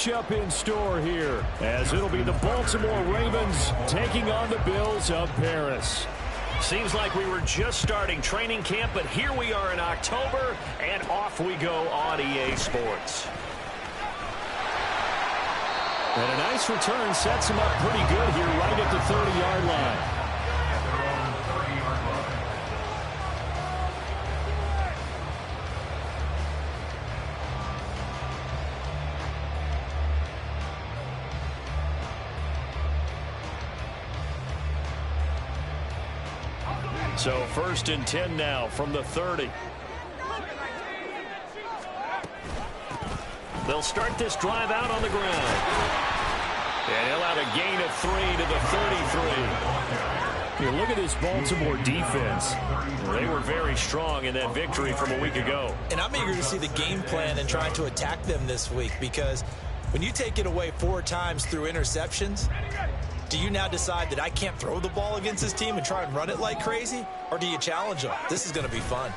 matchup in store here, as it'll be the Baltimore Ravens taking on the Bills of Paris. Seems like we were just starting training camp, but here we are in October, and off we go on EA Sports. And a nice return sets him up pretty good here right at the 30-yard line. So 1st and 10 now from the 30. They'll start this drive out on the ground. And he'll have a gain of 3 to the 33. You look at this Baltimore defense. They were very strong in that victory from a week ago. And I'm eager to see the game plan and trying to attack them this week, because when you take it away 4 times through interceptions, do you now decide that I can't throw the ball against this team and try and run it like crazy? Or do you challenge them? This is going to be fun.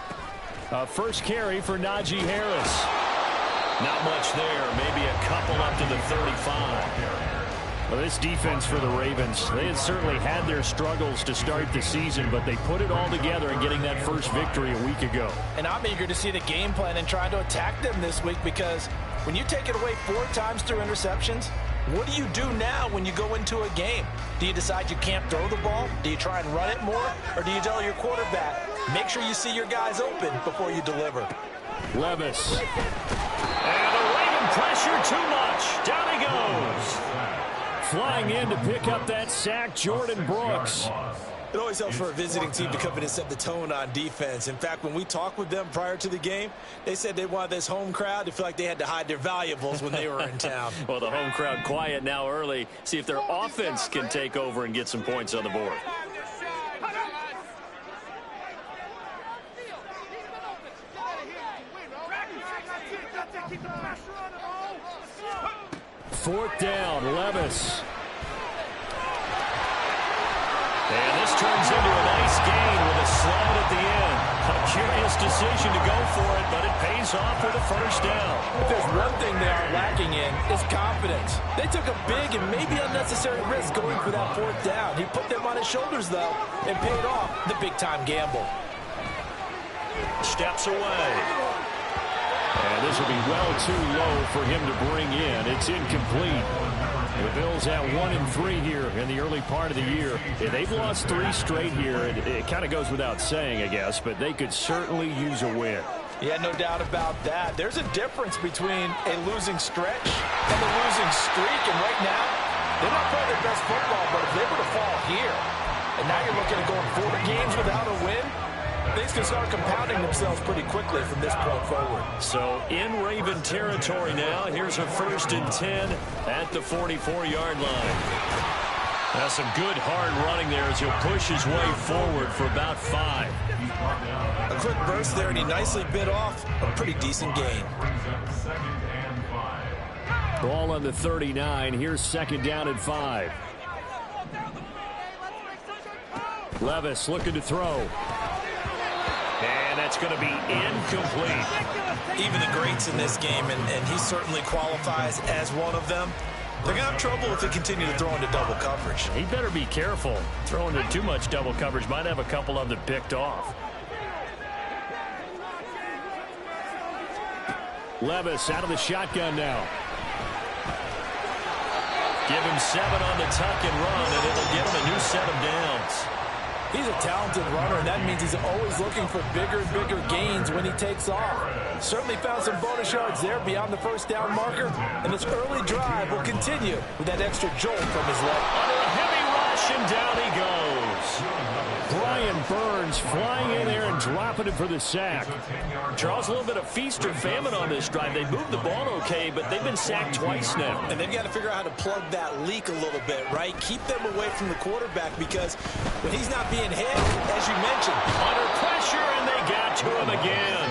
First carry for Najee Harris. Not much there. Maybe a couple up to the 35. Well, this defense for the Ravens, they had certainly had their struggles to start the season, but they put it all together in getting that first victory a week ago. And I'm eager to see the game plan and try to attack them this week, because when you take it away 4 times through interceptions, what do you do now when you go into a game? Do you decide you can't throw the ball? Do you try and run it more? Or do you tell your quarterback, make sure you see your guys open before you deliver? Levis. And the Raven pressure too much. Down he goes. Flying in to pick up that sack, Jordan Brooks. It always helps for a visiting team to come in and set the tone on defense. In fact, when we talked with them prior to the game, they said they wanted this home crowd to feel like they had to hide their valuables when they were in town. Well, the home crowd quiet now early. See if their offense can take over and get some points on the board. Fourth down, Levis. And this turns into a nice gain with a slant at the end. A curious decision to go for it, but it pays off with a first down. If there's one thing they are lacking in, it's confidence. They took a big and maybe unnecessary risk going for that 4th down. He put them on his shoulders, though, and paid off the big-time gamble. Steps away. And this will be well too low for him to bring in. It's incomplete. The Bills at 1-3 here in the early part of the year. Yeah, they've lost 3 straight here. It kind of goes without saying, I guess, but they could certainly use a win. Yeah, no doubt about that. There's a difference between a losing stretch and a losing streak. And right now, they're not playing their best football, but if they were to fall here, and now you're looking at going 4 games without a win, things can start compounding themselves pretty quickly from this point forward. So in Raven territory now. Here's a 1st and 10 at the 44-yard line. That's some good hard running there as he'll push his way forward for about 5. A quick burst there, and he nicely bit off a pretty decent gain. Ball on the 39. Here's 2nd down and 5. Levis looking to throw. And that's going to be incomplete. Even the greats in this game, and he certainly qualifies as one of them, they're going to have trouble if they continue to throw into double coverage. He better be careful. Throwing into too much double coverage might have a couple of them picked off. Levis out of the shotgun now. Give him 7 on the tuck and run, and it'll get him a new set of downs. He's a talented runner, and that means he's always looking for bigger and bigger gains when he takes off. Certainly found some bonus yards there beyond the 1st down marker, and this early drive will continue with that extra jolt from his leg. Under a heavy rush, and down he goes. Brian Burns flying in there and dropping it for the sack. Charles, a little bit of feast or famine on this drive. They moved the ball okay, but they've been sacked twice now. And they've got to figure out how to plug that leak a little bit, right? Keep them away from the quarterback, because when he's not being hit, as you mentioned, under pressure, and they got to him again.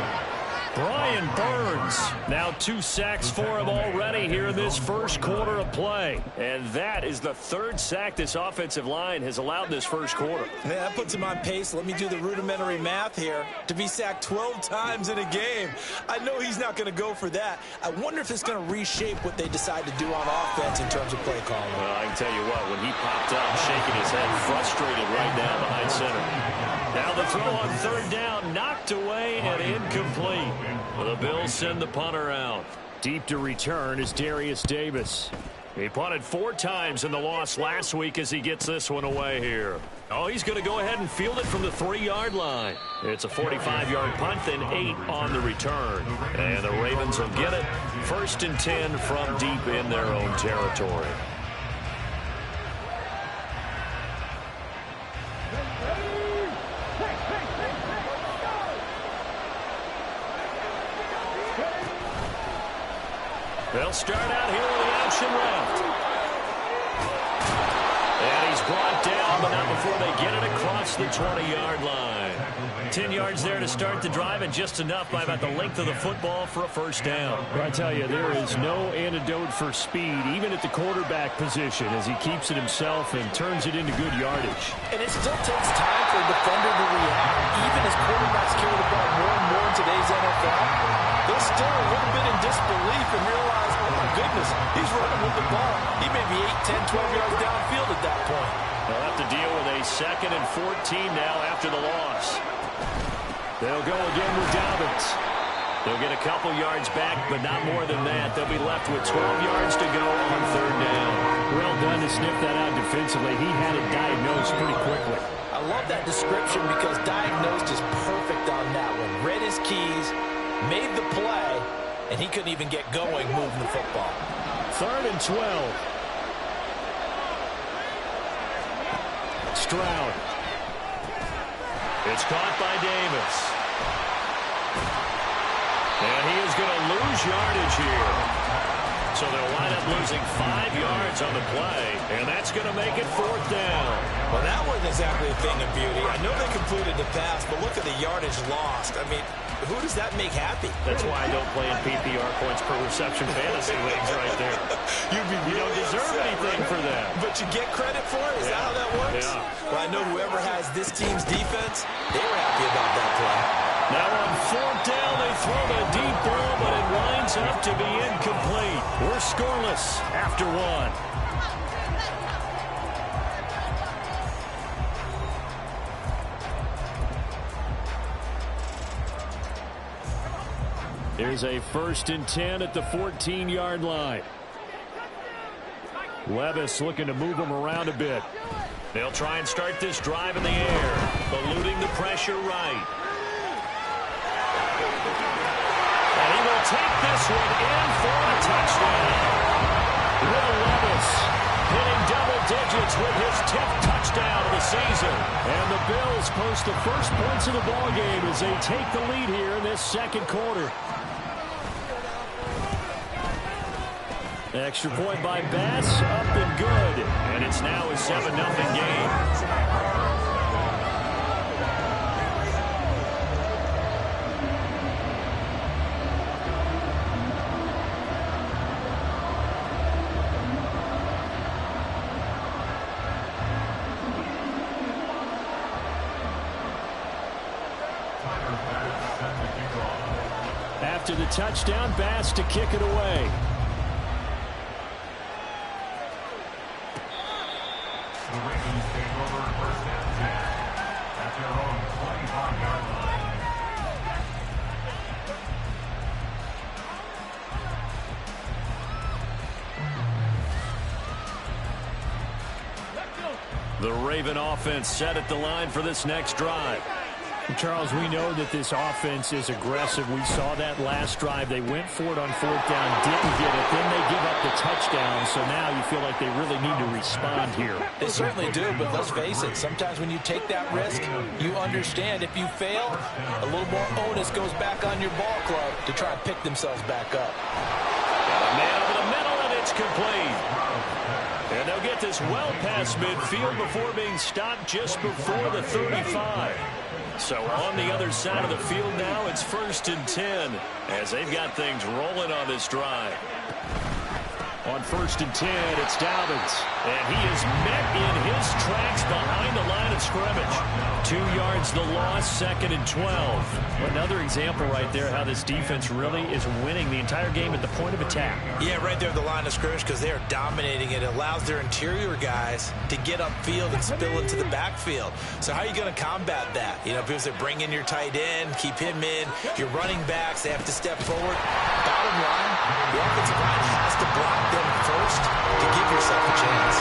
Brian Burns. Now 2 sacks for him already here in this first quarter of play. And that is the 3rd sack this offensive line has allowed this first quarter. Yeah, that puts him on pace. Let me do the rudimentary math here. To be sacked 12 times in a game. I know he's not going to go for that. I wonder if it's going to reshape what they decide to do on offense in terms of play calling. Well, I can tell you what, when he popped up, shaking his head, frustrated right now behind center. Now the throw on 3rd down, knocked away and incomplete. The Bills send the punter out. Deep to return is Darius Davis. He punted 4 times in the loss last week as he gets this one away here. Oh, he's going to go ahead and field it from the 3-yard line. It's a 45-yard punt, then 8 on the return. And the Ravens will get it. 1st and 10 from deep in their own territory. They'll start out here with the option left. And he's brought down, but not before they get it across the 20-yard line. 10 yards there to start the drive, and just enough by about the length of the football for a 1st down. Well, I tell you, there is no antidote for speed, even at the quarterback position, as he keeps it himself and turns it into good yardage. And it still takes time for a defender to react. Even as quarterbacks carry the ball more and more in today's NFL, they're still a little bit in disbelief and realize, oh my goodness, he's running with the ball. He may be 8, 10, 12 yards downfield at that point. They'll have to deal with a 2nd and 14 now after the loss. They'll go again with Dobbins. They'll get a couple yards back, but not more than that. They'll be left with 12 yards to go on 3rd down. Well done to sniff that out defensively. He had it diagnosed pretty quickly. I love that description because diagnosed is perfect on that one. Read his keys, made the play, and he couldn't even get going moving the football. 3rd and 12. Stroud. It's caught by Davis. And he is going to lose yardage here. So they'll wind up losing 5 yards on the play, and that's going to make it 4th down. Well, that wasn't exactly a thing of beauty. I know they completed the pass, but look at the yardage lost. I mean, who does that make happy? That's why I don't play in PPR points per reception fantasy leagues right there. You don't deserve anything for that. But you get credit for it? Is that how that works? Yeah. Well, I know whoever has this team's defense, they were happy about that play. Now on 4th down, they throw the deep ball, but it winds up to be incomplete. We're scoreless after 1. Here's a 1st and 10 at the 14-yard line. Levis looking to move him around a bit. They'll try and start this drive in the air, eluding the pressure right. And he will take this one in for a touchdown. Will Levis hitting double digits with his 10th touchdown of the season. And the Bills post the first points of the ballgame as they take the lead here in this 2nd quarter. Extra point by Bass, up and good. And it's now a 7-0 game. After the touchdown, Bass to kick it away. The Raven offense set at the line for this next drive. Charles, we know that this offense is aggressive. We saw that last drive. They went for it on 4th down, didn't get it. Then they give up the touchdown. So now you feel like they really need to respond here. They certainly do, but let's face it. Sometimes when you take that risk, you understand if you fail, a little more onus goes back on your ball club to try and pick themselves back up. Got a man over the middle, and it's complete. And they'll get this well past midfield before being stopped just before the 35. So on the other side of the field now, it's 1st and 10 as they've got things rolling on this drive. On 1st and 10, it's Dobbins. And he is met in his tracks behind the line of scrimmage. 2 yards the loss, 2nd and 12. Another example right there how this defense really is winning the entire game at the point of attack. Yeah, right there at the line of scrimmage because they are dominating it. It allows their interior guys to get upfield and spill into the backfield. So how are you going to combat that? You know, people say bring in your tight end, keep him in. Your running backs, they have to step forward. Bottom line, the offensive line has to block them first to give yourself a chance.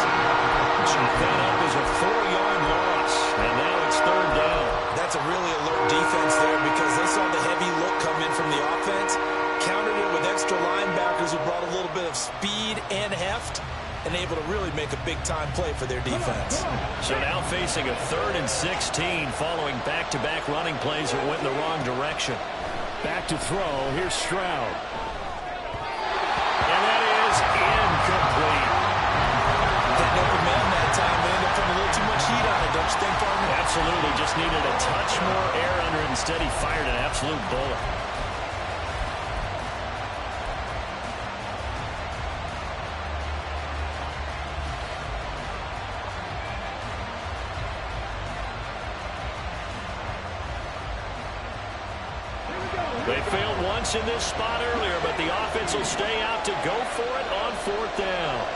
Chalk that up as a 4-yard loss, and now it's 3rd down. That's a really alert defense there because they saw the heavy look come in from the offense, countered it with extra linebackers who brought a little bit of speed and heft, and able to really make a big-time play for their defense. So now facing a 3rd and 16 following back-to-back running plays that went in the wrong direction. Back to throw. Here's Stroud. And that is incomplete. That open man that time, they ended up putting a little too much heat on it, don't you think, partner? Absolutely. Just needed a touch more air under it. Instead, he fired an absolute bullet. They failed once in this spot earlier, but the offense will stay out to go for it on 4th down.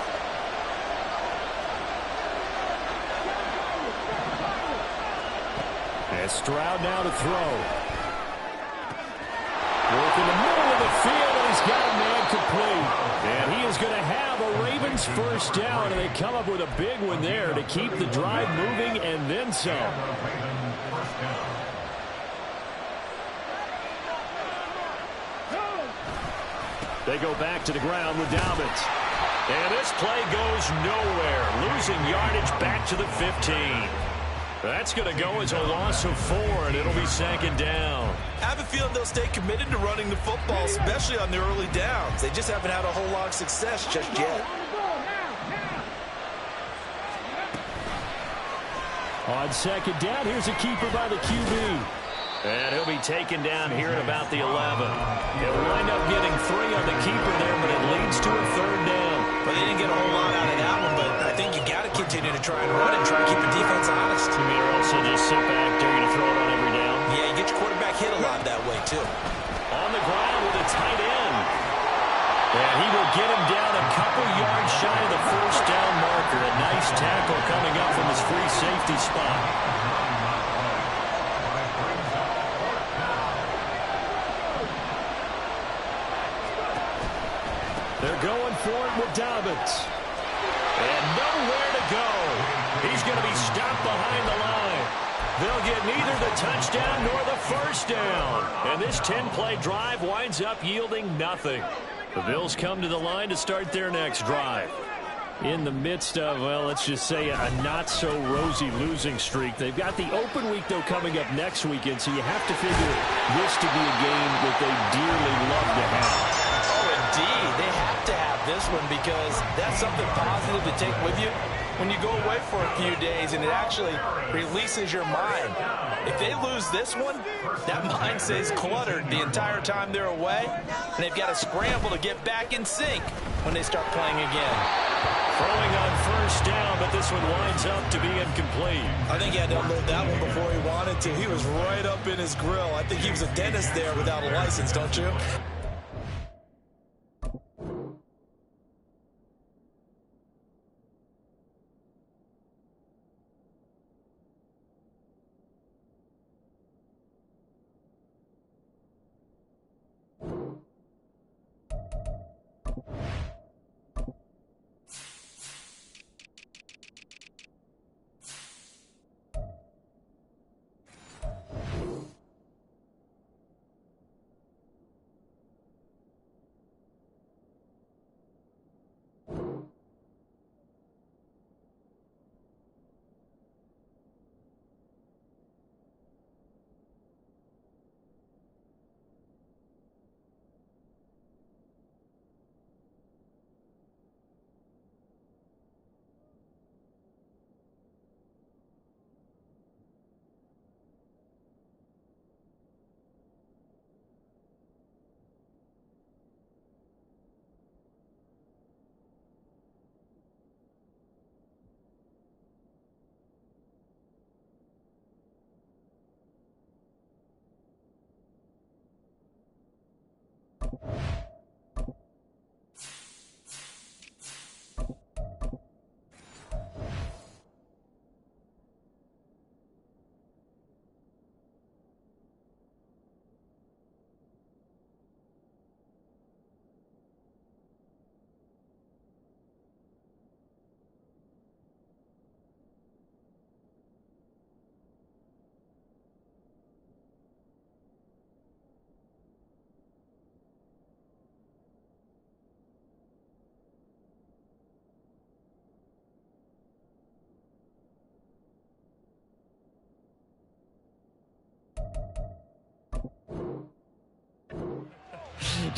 And Stroud now to throw. Work in the middle of the field, and he's got a man complete. And he is going to have a Ravens 1st down, and they come up with a big one there to keep the drive moving and then some. They go back to the ground with Dobbins. And this play goes nowhere. Losing yardage back to the 15. That's going to go as a loss of 4, and it'll be 2nd down. I have a feeling they'll stay committed to running the football, especially on the early downs. They just haven't had a whole lot of success just yet. On 2nd down, here's a keeper by the QB. And he'll be taken down here at about the 11. He'll wind up getting 3 on the keeper there, but it leads to a 3rd down. But they didn't get a whole lot out of that one, but I think you got to continue to try and run and try to keep the defense honest. You mean, or also just sit back, dare you to throw it on every down? Yeah, you get your quarterback hit a lot that way, too. On the ground with a tight end. And he will get him down a couple yards shy of the 1st down marker. A nice tackle coming up from his free safety spot. They're going for it with Dobbins. And nowhere to go. He's going to be stopped behind the line. They'll get neither the touchdown nor the 1st down. And this 10-play drive winds up yielding nothing. The Bills come to the line to start their next drive. In the midst of, well, let's just say a not-so-rosy losing streak. They've got the open week, though, coming up next weekend, so you have to figure this to be a game that they dearly love to have. Oh, indeed. They have to have this one because that's something positive to take with you when you go away for a few days, and it actually releases your mind. If they lose this one, that mind stays cluttered the entire time they're away, and they've got to scramble to get back in sync when they start playing again. Throwing on 1st down, but this one winds up to be incomplete. I think he had to unload that one before he wanted to. He was right up in his grill. I think he was a dentist there without a license, don't you?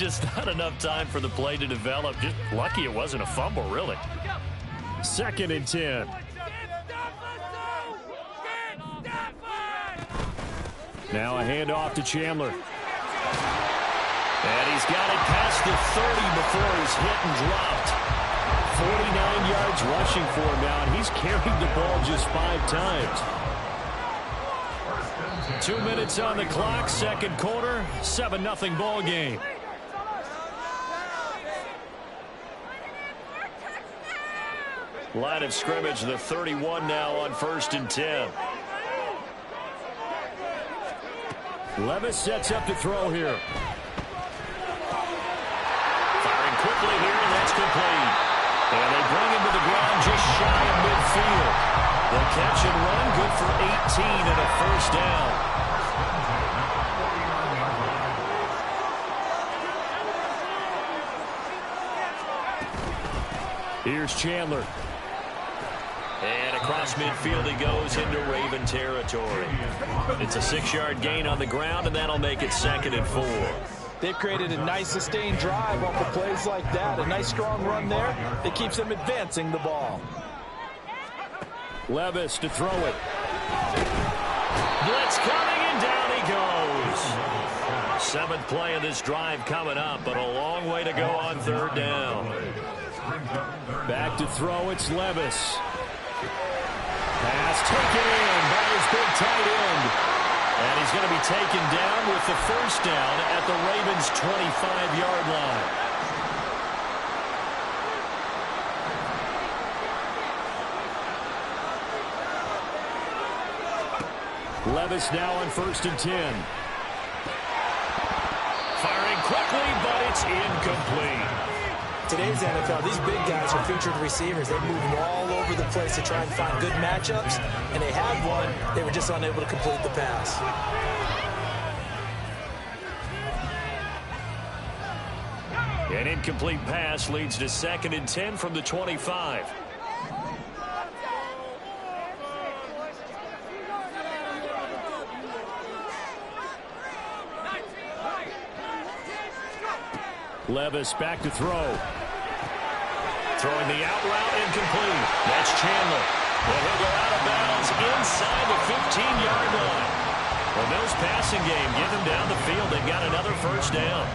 Just not enough time for the play to develop. Just lucky it wasn't a fumble, really. 2nd and 10. Now a handoff to Chandler. And he's got it past the 30 before he's hit and dropped. 49 yards rushing for him now, and he's carried the ball just 5 times. 2 minutes on the clock, 2nd quarter, 7-0 ball game. Line of scrimmage, the 31 now on 1st and 10. Levis sets up to throw here. Firing quickly here, and that's complete. And they bring him to the ground just shy of midfield. The catch and run, good for 18 and a 1st down. Here's Chandler. And across midfield he goes into Raven territory. It's a 6-yard gain on the ground, and that'll make it 2nd and 4. They've created a nice sustained drive off of plays like that. A nice strong run there that keeps them advancing the ball. Levis to throw it. Blitz coming, and down he goes. 7th play of this drive coming up, but a long way to go on 3rd down. Back to throw, it's Levis. Pass taken in by his big tight end. And he's going to be taken down with the 1st down at the Ravens' 25-yard line. Levis now on 1st and 10. Firing quickly, but it's incomplete. Today's NFL, these big guys are featured receivers. They move all over the place to try and find good matchups, and they had one. They were just unable to complete the pass. An incomplete pass leads to 2nd and 10 from the 25. Levis back to throw. Throwing the out route, incomplete. That's Chandler. But he'll go out of bounds inside the 15-yard line. The Bills passing game, get them down the field. They've got another 1st down.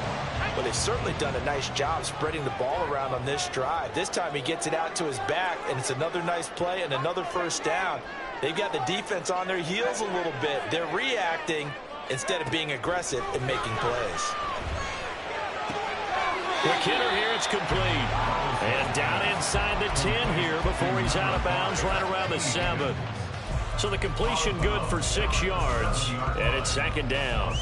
Well, they've certainly done a nice job spreading the ball around on this drive. This time he gets it out to his back, and it's another nice play and another 1st down. They've got the defense on their heels a little bit. They're reacting instead of being aggressive and making plays. Quick hitter here, it's complete. And down inside the 10 here before he's out of bounds right around the 7. So the completion good for 6 yards, and it's 2nd down.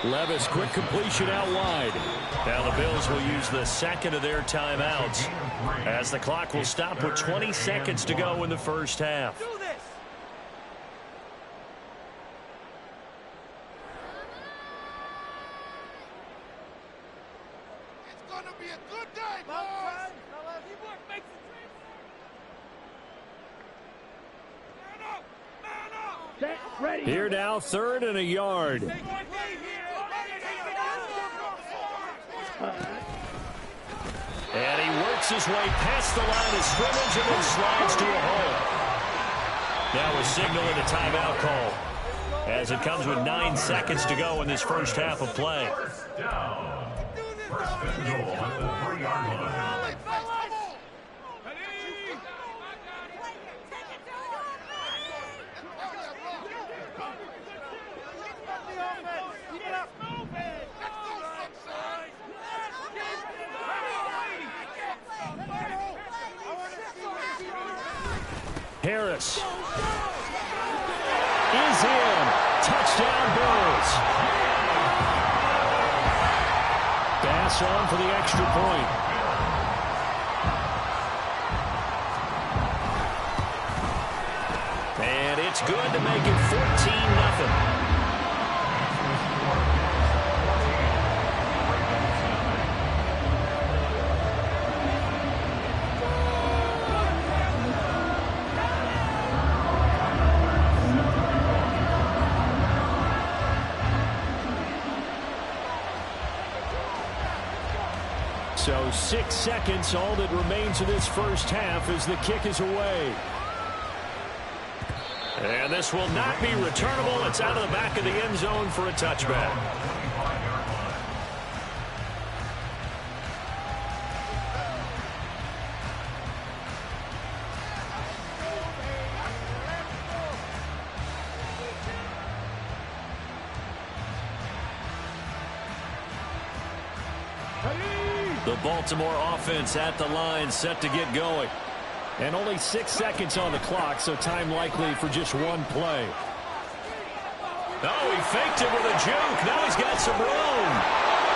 Levis, quick completion out wide. Now the Bills will use the 2nd of their timeouts as the clock will stop with 20 seconds to go in the 1st half. It's going to be a good day, boys. Here now, 3rd and a yard. And he works his way past the line of scrimmage and then slides to a hole. Now we're signaling a timeout call as it comes with 9 seconds to go in this 1st half of play. Harris is in. Touchdown, Bills. Bass on for the extra point. And it's good to make it 14-0. So 6 seconds, all that remains of this first half as the kick is away. And this will not be returnable. It's out of the back of the end zone for a touchback. The Baltimore offense at the line, set to get going. And only 6 seconds on the clock, so time likely for just one play. Oh, he faked it with a juke. Now he's got some room.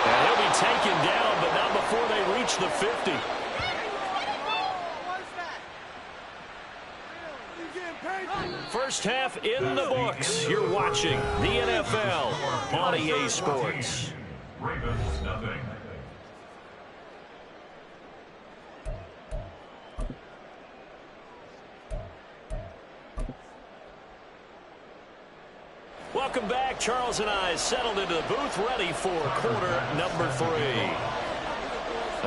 And he'll be taken down, but not before they reach the 50. First half in the books. You're watching the NFL on EA Sports. Ravens, nothing. Welcome back. Charles and I settled into the booth, ready for quarter number 3.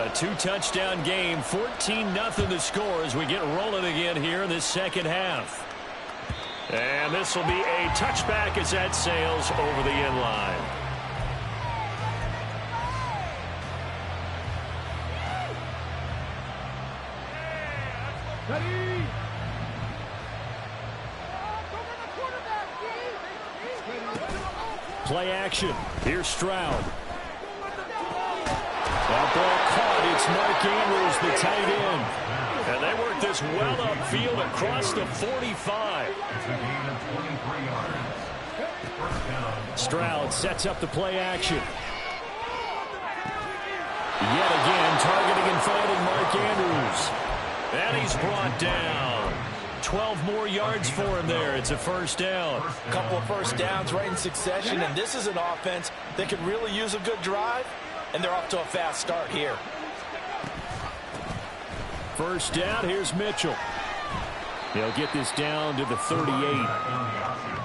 A 2-touchdown game, 14-0 the score as we get rolling again here in this second half. And this will be a touchback as that sails over the end line. Play action. Here's Stroud. That ball caught. It's Mark Andrews, the tight end. And they work this well upfield across the 45. Stroud sets up the play action. Yet again, targeting and finding Mark Andrews. And he's brought down. 12 more yards for him there. It's a first down. A couple of first downs right in succession, and this is an offense that could really use a good drive, and they're off to a fast start here. First down, here's Mitchell. They'll get this down to the 38.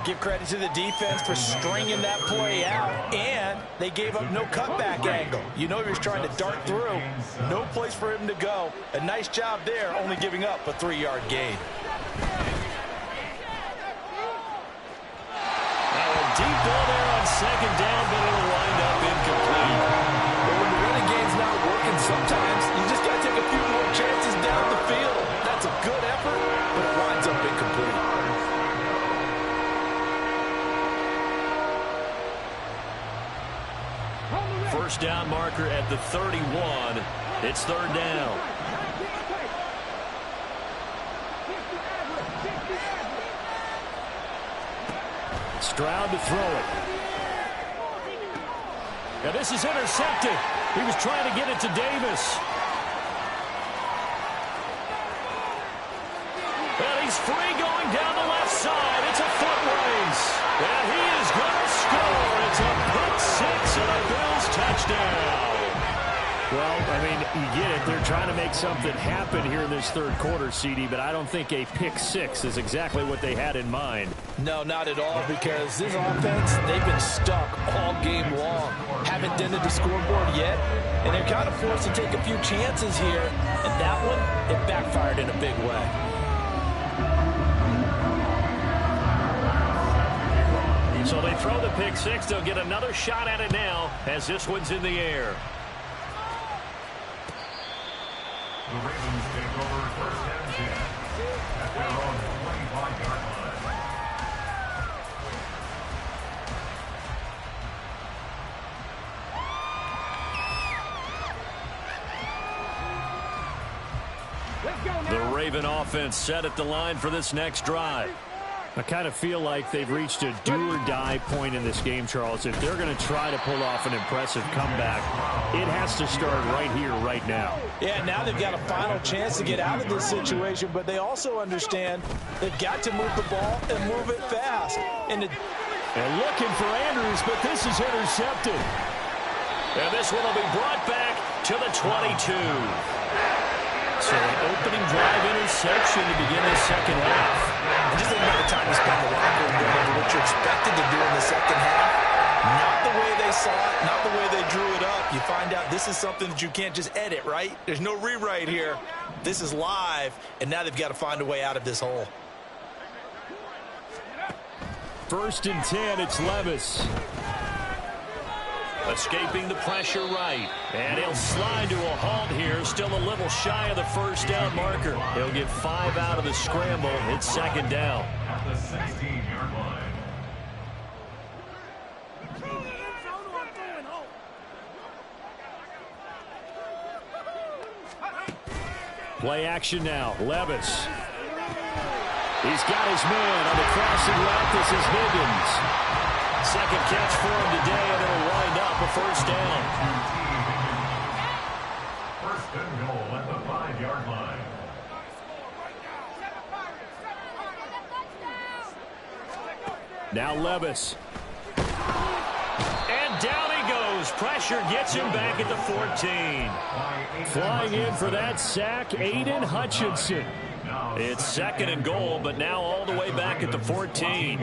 Give credit to the defense for stringing that play out, and they gave up no cutback angle. You know he was trying to dart through. No place for him to go. A nice job there, only giving up a 3-yard gain. Deep ball there on second down, but it'll wind up incomplete. But when the running game's not working sometimes, you just got to take a few more chances down the field. That's a good effort, but it winds up incomplete. First down marker at the 31. It's third down. Stroud to throw it. Now this is intercepted. He was trying to get it to Davis. And he's free going down the left side. It's a foot race. And he is going to score. It's a pick six and a Bills touchdown. Well, I mean, you get it. They're trying to make something happen here in this third quarter, CD, but I don't think a pick six is exactly what they had in mind. No, not at all, because this offense, they've been stuck all game long. Haven't dented the scoreboard yet, and they're kind of forced to take a few chances here, and that one, it backfired in a big way. So they throw the pick six. They'll get another shot at it now as this one's in the air. The Ravens take over first and 10 at their own 25-yard line. The Raven offense set at the line for this next drive. I kind of feel like they've reached a do-or-die point in this game, Charles. If they're going to try to pull off an impressive comeback, it has to start right here, right now. Yeah, now they've got a final chance to get out of this situation, but they also understand they've got to move the ball and move it fast. And looking for Andrews, but this is intercepted. And this one will be brought back to the 22. So an opening drive interception to begin the second half. just think about the time you spend in the locker room going over what you're expected to do in the second half. Not the way they saw it, not the way they drew it up. You find out this is something that you can't just edit, right? There's no rewrite here. This is live, and now they've got to find a way out of this hole. 1st and 10, it's Levis. Escaping the pressure right. And he'll slide to a halt here. Still a little shy of the first down marker. He'll get 5 out of the scramble. It's 2nd down. At the 16-yard line. Play action now. Levis. He's got his man on the crossing route. This is Higgins. 2nd catch for him today, and it'll wind up a 1st down. 1st and goal at the 5-yard line. Now Levis. And down he goes. Pressure gets him back at the 14. Flying in for that sack, Aiden Hutchinson. It's 2nd and goal, but now all the way back at the 14.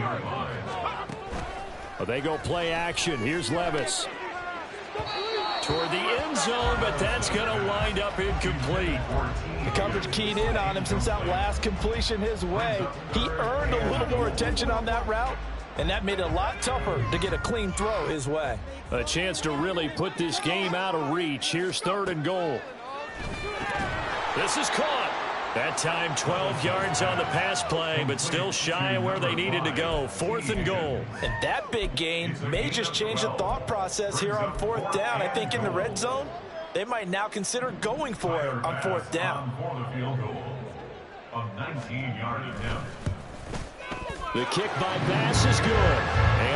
Well, they go play action. Here's Levis. Toward the end zone, but that's going to wind up incomplete. The coverage keyed in on him since that last completion his way. He earned a little more attention on that route, and that made it a lot tougher to get a clean throw his way. A chance to really put this game out of reach. Here's 3rd and goal. This is caught. That time 12 yards on the pass play, but still shy of where they needed to go. 4th and goal. And that big gain may just change the thought process here on 4th down. I think in the red zone, they might now consider going for it on 4th down. For the field goal. A 19-yard attempt. The kick by Bass is good. And